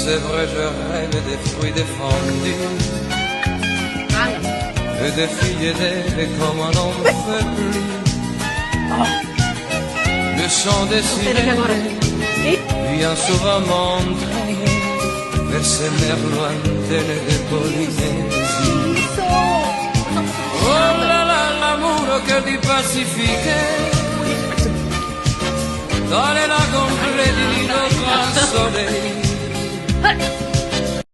c'est vrai, je rêve des fruits défendus, et des filles aidées comme on n'en fait plus. Le chant des sirènes vient souvent m'entraîner vers ces mers lointaines de Polynésie. Oh là là, l'amour au cœur du Pacifique, dans les lacs ombrés du grand soleil.